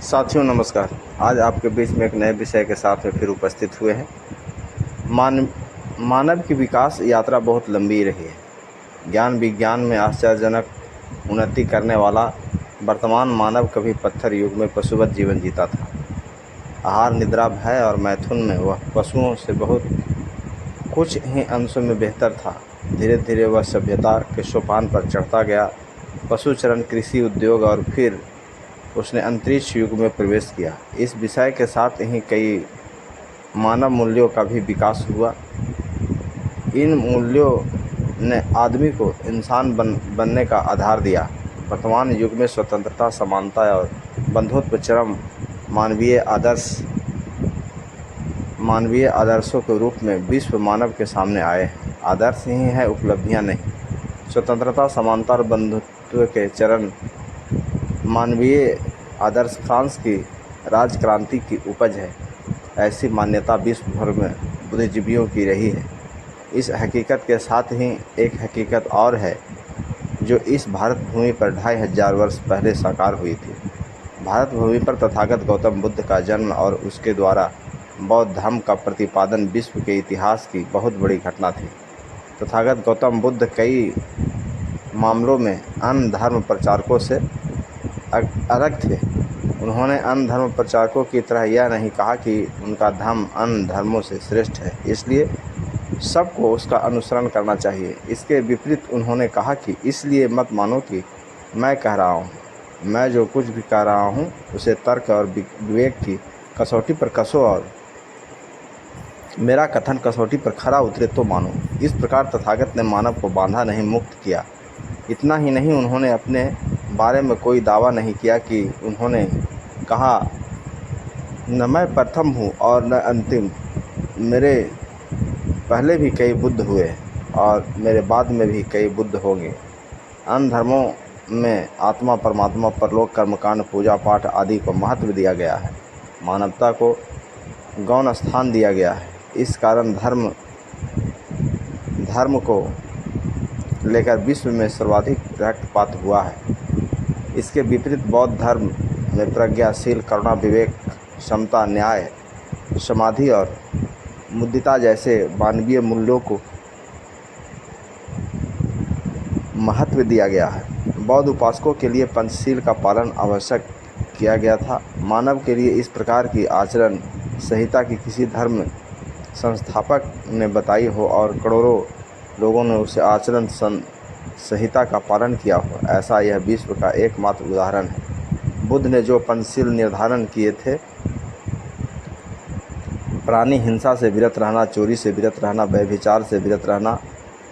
साथियों नमस्कार। आज आपके बीच में एक नए विषय के साथ में फिर उपस्थित हुए हैं। मानव की विकास यात्रा बहुत लंबी रही है। ज्ञान विज्ञान में आश्चर्यजनक उन्नति करने वाला वर्तमान मानव कभी पत्थर युग में पशुवत जीवन जीता था। आहार, निद्रा, भय और मैथुन में वह पशुओं से बहुत कुछ ही अंशों में बेहतर था। धीरे धीरे वह सभ्यता के सोपान पर चढ़ता गया। पशुचरण, कृषि, उद्योग और फिर उसने अंतरिक्ष युग में प्रवेश किया। इस विषय के साथ ही कई मानव मूल्यों का भी विकास हुआ। इन मूल्यों ने आदमी को इंसान बनने का आधार दिया। वर्तमान युग में स्वतंत्रता, समानता और बंधुत्व चरम मानवीय आदर्शों के रूप में विश्व मानव के सामने आए हैं। आदर्श ही है, उपलब्धियां नहीं। स्वतंत्रता, समानता और बंधुत्व के चरण मानवीय आदर्श फ्रांस की राजक्रांति की उपज है। ऐसी मान्यता विश्व भर में बुद्धिजीवियों की रही है। इस हकीकत के साथ ही एक हकीकत और है जो इस भारत भूमि पर 2500 वर्ष पहले साकार हुई थी। भारत भूमि पर तथागत गौतम बुद्ध का जन्म और उसके द्वारा बौद्ध धर्म का प्रतिपादन विश्व के इतिहास की बहुत बड़ी घटना थी। तथागत गौतम बुद्ध कई मामलों में अन्य धर्म प्रचारकों से अलग थे। उन्होंने अन्य धर्म प्रचारकों की तरह यह नहीं कहा कि उनका धर्म अन्य धर्मों से श्रेष्ठ है, इसलिए सबको उसका अनुसरण करना चाहिए। इसके विपरीत उन्होंने कहा कि इसलिए मत मानो कि मैं कह रहा हूँ, मैं जो कुछ भी कह रहा हूँ उसे तर्क और विवेक की कसौटी पर कसो और मेरा कथन कसौटी पर खरा उतरे तो मानो। इस प्रकार तथागत ने मानव को बांधा नहीं, मुक्त किया। इतना ही नहीं, उन्होंने अपने बारे में कोई दावा नहीं किया कि उन्होंने कहा, न मैं प्रथम हूँ और न अंतिम। मेरे पहले भी कई बुद्ध हुए और मेरे बाद में भी कई बुद्ध होंगे। अन्य धर्मों में आत्मा, परमात्मा, परलोक, कर्मकांड, पूजा पाठ आदि को महत्व दिया गया है। मानवता को गौण स्थान दिया गया है। इस कारण धर्म को लेकर विश्व में सर्वाधिक रक्तपात हुआ है। इसके विपरीत बौद्ध धर्म में प्रज्ञाशील, करुणा, विवेक, समता, न्याय, समाधि और मुदिता जैसे मानवीय मूल्यों को महत्व दिया गया है। बौद्ध उपासकों के लिए पंचशील का पालन आवश्यक किया गया था। मानव के लिए इस प्रकार की आचरण संहिता की किसी धर्म संस्थापक ने बताई हो और करोड़ों लोगों ने उसे आचरण संहिता का पालन किया हो, ऐसा यह विश्व का एकमात्र उदाहरण है। बुद्ध ने जो पंचशील निर्धारण किए थे, प्राणी हिंसा से विरत रहना, चोरी से विरत रहना, व्यभिचार से विरत रहना,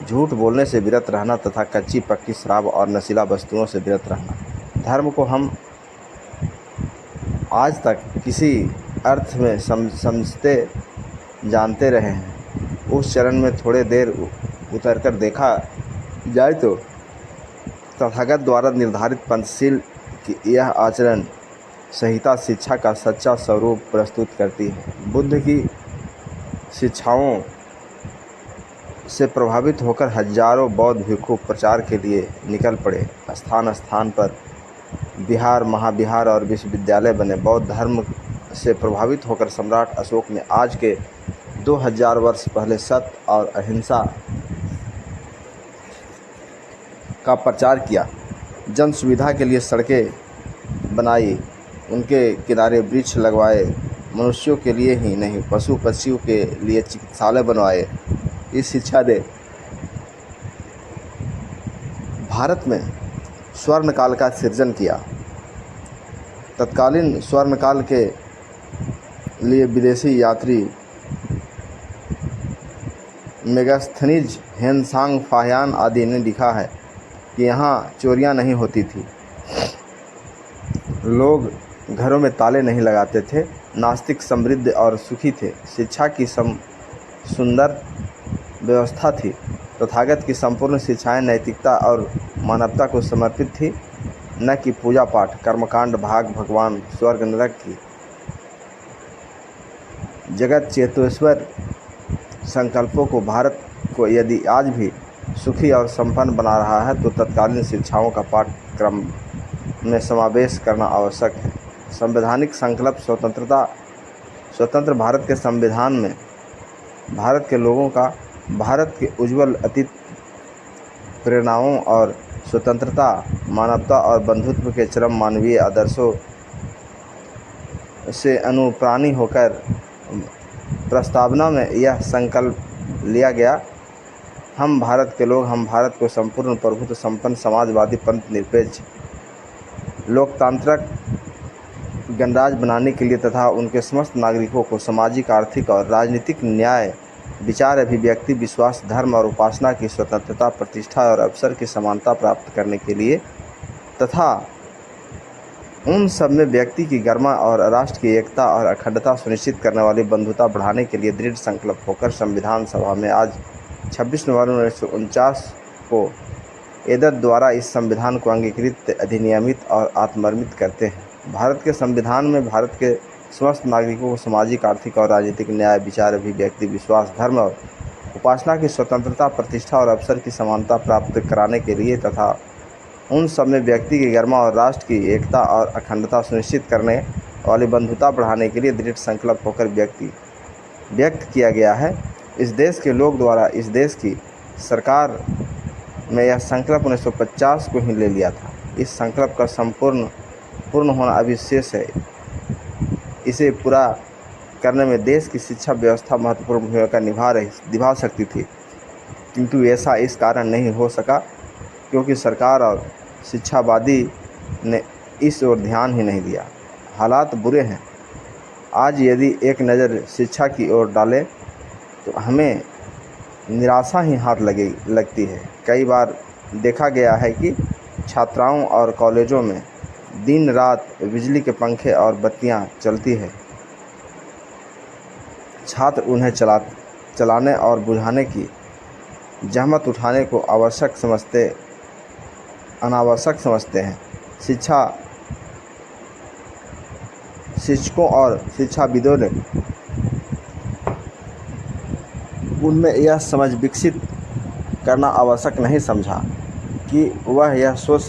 झूठ बोलने से विरत रहना तथा कच्ची पक्की शराब और नशीला वस्तुओं से विरत रहना। धर्म को हम आज तक किसी अर्थ में समझते जानते रहे हैं। उस चरण में थोड़े देर उतरकर देखा जाए तो तथागत द्वारा निर्धारित पंचशील की यह आचरण संहिता शिक्षा का सच्चा स्वरूप प्रस्तुत करती है। बुद्ध की शिक्षाओं से प्रभावित होकर हजारों बौद्ध भिक्षु प्रचार के लिए निकल पड़े। स्थान स्थान पर विहार, महाविहार और विश्वविद्यालय बने। बौद्ध धर्म से प्रभावित होकर सम्राट अशोक ने आज के 2000 वर्ष पहले सत्य और अहिंसा का प्रचार किया। जन सुविधा के लिए सड़कें बनाई, उनके किनारे वृक्ष लगवाए। मनुष्यों के लिए ही नहीं, पशु पक्षियों के लिए चिकित्सालय बनवाए। इस शिक्षा ने भारत में स्वर्णकाल का सृजन किया। तत्कालीन स्वर्णकाल के लिए विदेशी यात्री मेगास्थनीज, हेनसांग, फाहियान आदि ने लिखा है कि यहाँ चोरियाँ नहीं होती थी, लोग घरों में ताले नहीं लगाते थे, नास्तिक समृद्ध और सुखी थे, शिक्षा की सुंदर व्यवस्था थी। तथागत की संपूर्ण शिक्षाएं नैतिकता और मानवता को समर्पित थी, न कि पूजा पाठ, कर्मकांड, भाग, भगवान, स्वर्ग, नरक की। जगत चेतोश्वर संकल्पों को भारत को यदि आज भी सुखी और संपन्न बना रहा है तो तत्कालीन शिक्षाओं का पाठ्यक्रम में समावेश करना आवश्यक है। संवैधानिक संकल्प स्वतंत्र भारत के संविधान में भारत के लोगों का भारत के उज्ज्वल अतीत प्रेरणाओं और स्वतंत्रता, मानवता और बंधुत्व के चरम मानवीय आदर्शों से अनुप्राणित होकर प्रस्तावना में यह संकल्प लिया गया, हम भारत के लोग, हम भारत को संपूर्ण प्रभुत्व संपन्न समाजवादी पंथ निरपेक्ष लोकतांत्रिक गणराज्य बनाने के लिए तथा उनके समस्त नागरिकों को सामाजिक, आर्थिक और राजनीतिक न्याय, विचार, अभिव्यक्ति, विश्वास, धर्म और उपासना की स्वतंत्रता, प्रतिष्ठा और अवसर की समानता प्राप्त करने के लिए तथा उन सब में व्यक्ति की गरिमा और राष्ट्र की एकता और अखंडता सुनिश्चित करने वाली बंधुता बढ़ाने के लिए दृढ़ संकल्प होकर संविधान सभा में आज 26 नवंबर 1949 को एतद द्वारा इस संविधान को अंगीकृत, अधिनियमित और आत्मनिर्मित करते हैं। भारत के संविधान में भारत के समस्त नागरिकों को सामाजिक, आर्थिक और राजनीतिक न्याय, विचार, अभिव्यक्ति, विश्वास, धर्म और उपासना की स्वतंत्रता, प्रतिष्ठा और अवसर की समानता प्राप्त कराने के लिए तथा उन सब में व्यक्ति की गरिमा और राष्ट्र की एकता और अखंडता सुनिश्चित करने वाली बंधुता बढ़ाने के लिए दृढ़ संकल्प होकर व्यक्त किया गया है। इस देश के लोग द्वारा इस देश की सरकार में यह संकल्प 1950 को ही ले लिया था। इस संकल्प का पूर्ण होना अभी शेष है। इसे पूरा करने में देश की शिक्षा व्यवस्था महत्वपूर्ण भूमिका निभा सकती थी, किंतु ऐसा इस कारण नहीं हो सका क्योंकि सरकार और शिक्षावादी ने इस ओर ध्यान ही नहीं दिया। हालात बुरे हैं। आज यदि एक नज़र शिक्षा की ओर डालें तो हमें निराशा ही हाथ लगती है। कई बार देखा गया है कि छात्राओं और कॉलेजों में दिन रात बिजली के पंखे और बत्तियां चलती है। छात्र उन्हें चलाने और बुझाने की जहमत उठाने को अनावश्यक समझते हैं। शिक्षकों और शिक्षाविदों ने उनमें यह समझ विकसित करना आवश्यक नहीं समझा कि वह यह सोच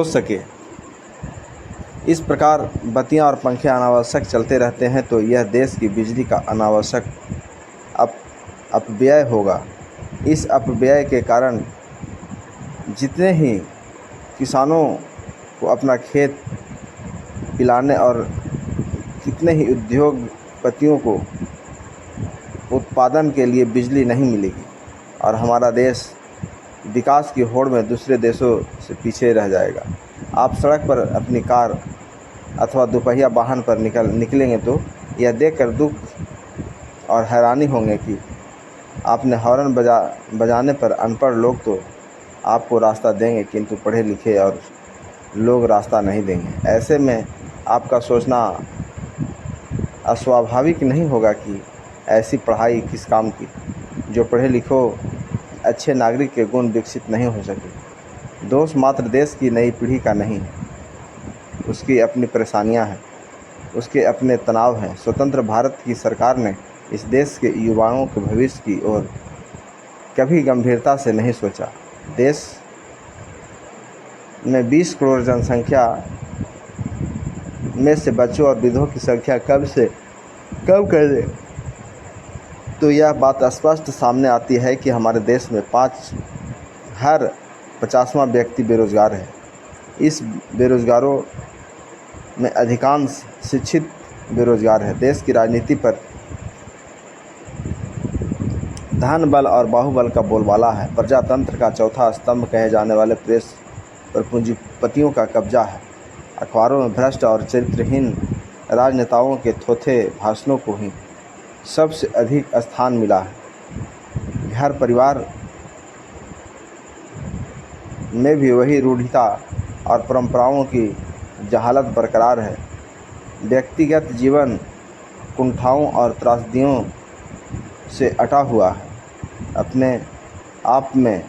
सके। इस प्रकार बत्तियां और पंखे अनावश्यक चलते रहते हैं तो यह देश की बिजली का अनावश्यक अपव्यय होगा। इस अपव्यय के कारण जितने ही किसानों को अपना खेत पिलाने और कितने ही उद्योगपतियों को उत्पादन के लिए बिजली नहीं मिलेगी और हमारा देश विकास की होड़ में दूसरे देशों से पीछे रह जाएगा। आप सड़क पर अपनी कार अथवा दोपहिया वाहन पर निकलेंगे तो यह देखकर दुख और हैरानी होंगे कि आपने हॉर्न बजाने पर अनपढ़ लोग तो आपको रास्ता देंगे किंतु पढ़े लिखे और लोग रास्ता नहीं देंगे। ऐसे में आपका सोचना अस्वाभाविक नहीं होगा कि ऐसी पढ़ाई किस काम की, जो पढ़े लिखो अच्छे नागरिक के गुण विकसित नहीं हो सके। दोष मात्र देश की नई पीढ़ी का नहीं है, उसकी अपनी परेशानियां हैं, उसके अपने तनाव हैं। स्वतंत्र भारत की सरकार ने इस देश के युवाओं के भविष्य की ओर कभी गंभीरता से नहीं सोचा। देश में 20 करोड़ जनसंख्या में से बच्चों और वृद्धों की संख्या कम से कम कर दे तो यह बात स्पष्ट सामने आती है कि हमारे देश में हर 50वां व्यक्ति बेरोजगार है। इस बेरोजगारों में अधिकांश शिक्षित बेरोजगार है। देश की राजनीति पर धन बल और बाहुबल का बोलबाला है। प्रजातंत्र का चौथा स्तंभ कहे जाने वाले प्रेस पर पूंजीपतियों का कब्जा है। अखबारों में भ्रष्ट और चरित्रहीन राजनेताओं के थोथे भाषणों को ही सबसे अधिक स्थान मिला है। घर परिवार में भी वही रूढ़िता और परंपराओं की जहालत बरकरार है। व्यक्तिगत जीवन कुंठाओं और त्रासदियों से अटा हुआ है। अपने आप में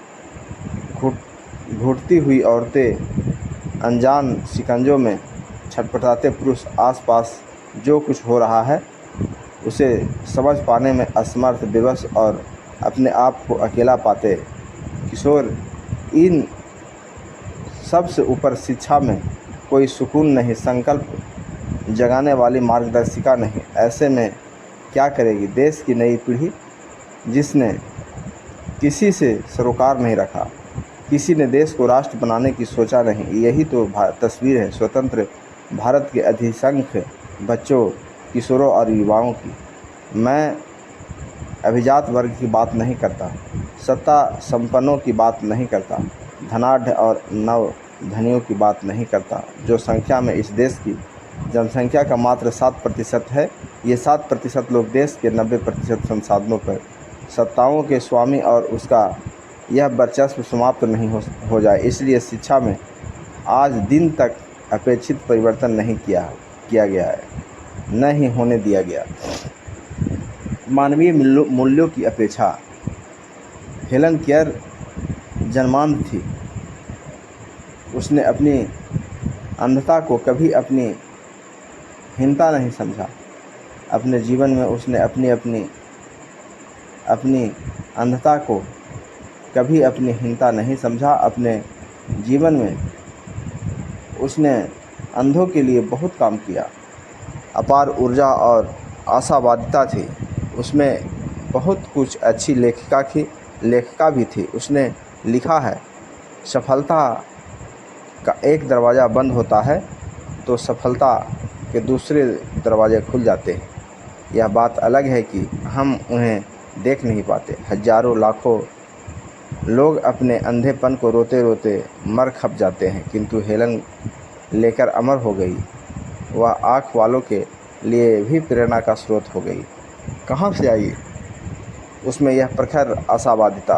घुटती हुई औरतें, अनजान शिकंजों में छटपटाते पुरुष, आसपास जो कुछ हो रहा है उसे समझ पाने में असमर्थ, विवश और अपने आप को अकेला पाते किशोर इन सबसे ऊपर शिक्षा में कोई सुकून नहीं, संकल्प जगाने वाली मार्गदर्शिका नहीं। ऐसे में क्या करेगी देश की नई पीढ़ी, जिसने किसी से सरोकार नहीं रखा, किसी ने देश को राष्ट्र बनाने की सोचा नहीं। यही तो तस्वीर है स्वतंत्र भारत के अधिसंख्य बच्चों, किशोरों और युवाओं की। मैं अभिजात वर्ग की बात नहीं करता, सत्ता संपन्नों की बात नहीं करता, धनाढ़ और नव धनियों की बात नहीं करता, जो संख्या में इस देश की जनसंख्या का मात्र 7% है। ये 7% लोग देश के 90% संसाधनों पर सत्ताओं के स्वामी और उसका यह वर्चस्व समाप्त नहीं हो जाए, इसलिए शिक्षा में आज दिन तक अपेक्षित परिवर्तन नहीं किया गया है, न ही होने दिया गया। मानवीय मूल्यों की अपेक्षा हेलन केयर जन्मांध थी। उसने अपनी अंधता को कभी अपनी हीनता नहीं समझा। अपने जीवन में उसने अपनी अंधता को कभी अपनी हीनता नहीं समझा। अपने जीवन में उसने अंधों के लिए बहुत काम किया। अपार ऊर्जा और आशावादिता थी उसमें, बहुत कुछ। अच्छी लेखिका भी थी। उसने लिखा है, सफलता का एक दरवाज़ा बंद होता है तो सफलता के दूसरे दरवाजे खुल जाते हैं। यह बात अलग है कि हम उन्हें देख नहीं पाते। हजारों लाखों लोग अपने अंधेपन को रोते रोते मर खप जाते हैं, किंतु हेलन लेकर अमर हो गई। वह आँख वालों के लिए भी प्रेरणा का स्रोत हो गई। कहाँ से आई उसमें यह प्रखर आशावादिता,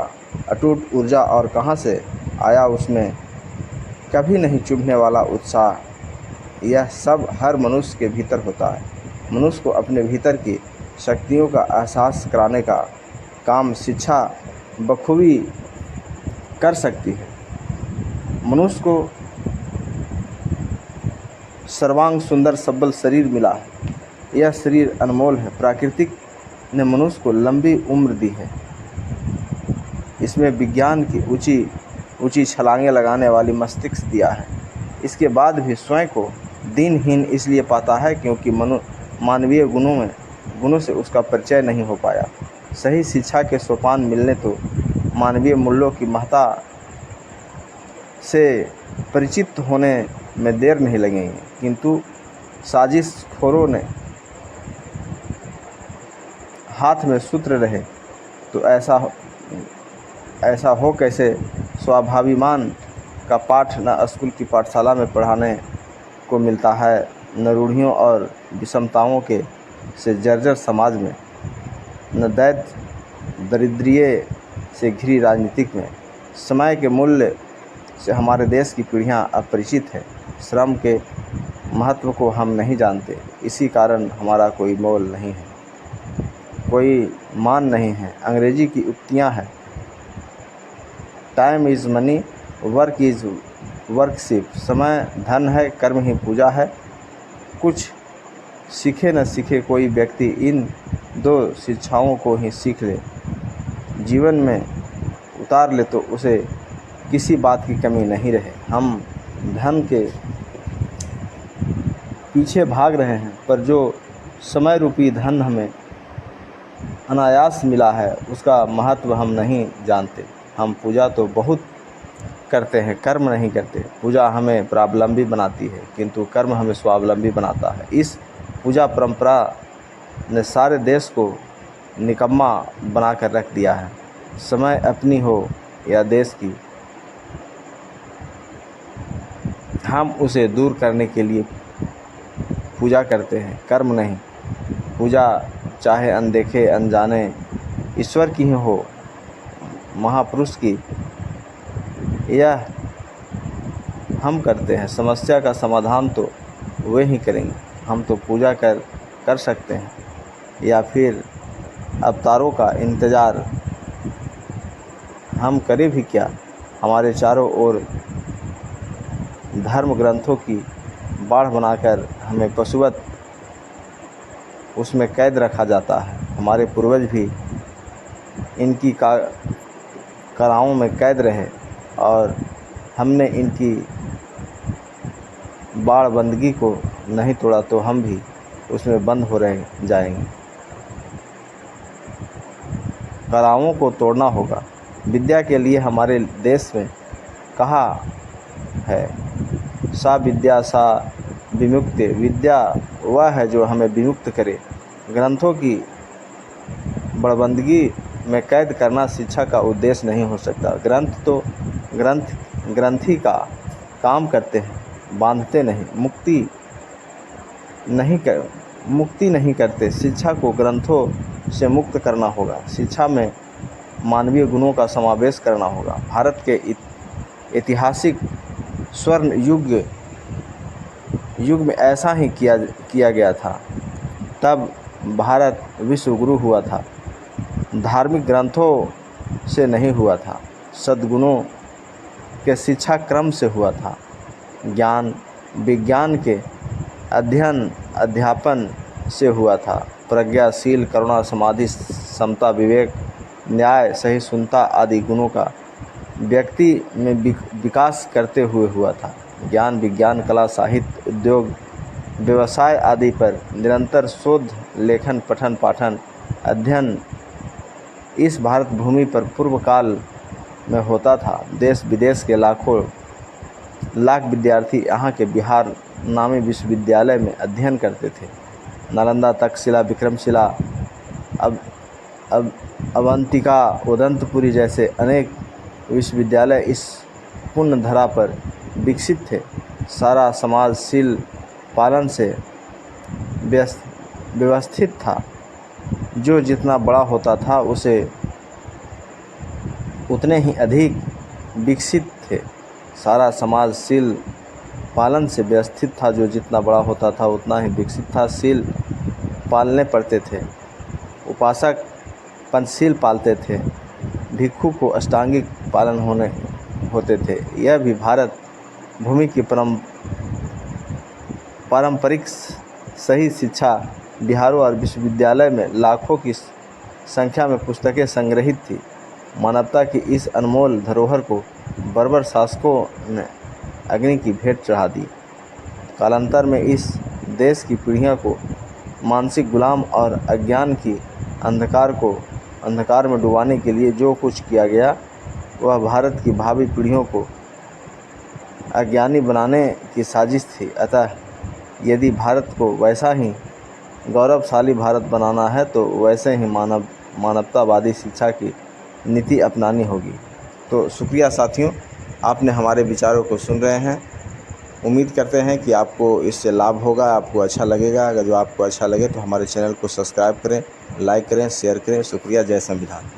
अटूट ऊर्जा, और कहाँ से आया उसमें कभी नहीं चुभने वाला उत्साह। यह सब हर मनुष्य के भीतर होता है। मनुष्य को अपने भीतर की शक्तियों का एहसास कराने का काम शिक्षा बखूबी कर सकती है। मनुष्य को सर्वांग सुंदर सबल शरीर मिला है। यह शरीर अनमोल है। प्रकृति ने मनुष्य को लंबी उम्र दी है। इसमें विज्ञान की ऊंची छलांगें लगाने वाली मस्तिष्क दिया है। इसके बाद भी स्वयं को दीनहीन इसलिए पाता है क्योंकि मानवीय गुणों से उसका परिचय नहीं हो पाया। सही शिक्षा के सोपान मिलने तो मानवीय मूल्यों की महत्ता से परिचित होने में देर नहीं लगेगी, किंतु साजिशखोरों ने हाथ में सूत्र रहे तो ऐसा हो कैसे। स्वाभिमान का पाठ न स्कूल की पाठशाला में पढ़ाने को मिलता है, न रूढ़ियों और विषमताओं के से जर्जर समाज में, न दरिद्रीय से घिरी राजनीतिक में। समय के मूल्य से हमारे देश की पीढ़ियां अपरिचित है। श्रम के महत्व को हम नहीं जानते, इसी कारण हमारा कोई मोल नहीं है, कोई मान नहीं है। अंग्रेजी की उक्तियां हैं, time is money, work is worship. समय धन है, कर्म ही पूजा है। कुछ सीखे न सीखे कोई व्यक्ति इन दो शिक्षाओं को ही सीख ले, जीवन में उतार ले तो उसे किसी बात की कमी नहीं रहे। हम धन के पीछे भाग रहे हैं, पर जो समय रूपी धन हमें अनायास मिला है उसका महत्व हम नहीं जानते। हम पूजा तो बहुत करते हैं, कर्म नहीं करते। पूजा हमें परावलंबी बनाती है, किंतु कर्म हमें स्वावलंबी बनाता है। इस पूजा परंपरा ने सारे देश को निकम्मा बना कर रख दिया है। समय अपनी हो या देश की, हम उसे दूर करने के लिए पूजा करते हैं, कर्म नहीं। पूजा चाहे अनदेखे अनजाने ईश्वर की ही हो, महापुरुष की, यह हम करते हैं। समस्या का समाधान तो वे ही करेंगे। हम तो पूजा कर सकते हैं, या फिर अवतारों का इंतज़ार हम करें भी क्या। हमारे चारों ओर धर्म ग्रंथों की बाढ़ बनाकर हमें पशुवत उसमें कैद रखा जाता है। हमारे पूर्वज भी इनकी कलाओं में कैद रहे और हमने इनकी बाड़बंदगी को नहीं तोड़ा तो हम भी उसमें बंद हो रह जाएंगे। कड़ाओं को तोड़ना होगा। विद्या के लिए हमारे देश में कहा है, सा विद्या सा विमुक्ति। विद्या वह है जो हमें विमुक्त करे। ग्रंथों की बड़बंदगी में कैद करना शिक्षा का उद्देश्य नहीं हो सकता। ग्रंथ तो ग्रंथी का काम करते हैं, बांधते नहीं, मुक्ति नहीं करते। शिक्षा को ग्रंथों से मुक्त करना होगा। शिक्षा में मानवीय गुणों का समावेश करना होगा। भारत के ऐतिहासिक स्वर्ण युग में ऐसा ही किया गया था। तब भारत विश्व गुरु हुआ था। धार्मिक ग्रंथों से नहीं हुआ था, सद्गुणों के शिक्षा क्रम से हुआ था। ज्ञान विज्ञान के अध्यापन से हुआ था। प्रज्ञाशील, करुणा, समाधि, समता, विवेक, न्याय, सहिष्णुता आदि गुणों का व्यक्ति में विकास करते हुए हुआ था। ज्ञान विज्ञान, कला, साहित्य, उद्योग, व्यवसाय आदि पर निरंतर शोध, लेखन, पठन पाठन, अध्ययन इस भारत भूमि पर पूर्व काल में होता था। देश विदेश के लाख विद्यार्थी यहाँ के बिहार नामी विश्वविद्यालय में अध्ययन करते थे। नालंदा, तक्षशिला, विक्रमशिला, अवंतिका, उदंतपुरी जैसे अनेक विश्वविद्यालय इस पुण्य धरा पर विकसित थे। सारा समाज शील पालन से व्यवस्थित था। जो जितना बड़ा होता था उसे उतने ही अधिक विकसित थे। सारा समाज शील पालन से व्यवस्थित था। जो जितना बड़ा होता था उतना ही विकसित था। शील पालने पड़ते थे। उपासक पंचशील पालते थे। भिक्षु को अष्टांगिक पालन होते थे। यह भी भारत भूमि की पारंपरिक सही शिक्षा बिहारों और विश्वविद्यालय में लाखों की संख्या में पुस्तकें संग्रहित थी। मानवता की इस अनमोल धरोहर को बर्बर शासकों ने अग्नि की भेंट चढ़ा दी। कालांतर में इस देश की पीढ़ियों को मानसिक गुलाम और अज्ञान की अंधकार में डुबाने के लिए जो कुछ किया गया वह भारत की भावी पीढ़ियों को अज्ञानी बनाने की साजिश थी। अतः यदि भारत को वैसा ही गौरवशाली भारत बनाना है तो वैसे ही मानवतावादी शिक्षा की नीति अपनानी होगी। तो शुक्रिया साथियों, आपने हमारे विचारों को सुन रहे हैं। उम्मीद करते हैं कि आपको इससे लाभ होगा, आपको अच्छा लगेगा। अगर जो आपको अच्छा लगे तो हमारे चैनल को सब्सक्राइब करें, लाइक करें, शेयर करें। शुक्रिया। जय संविधान।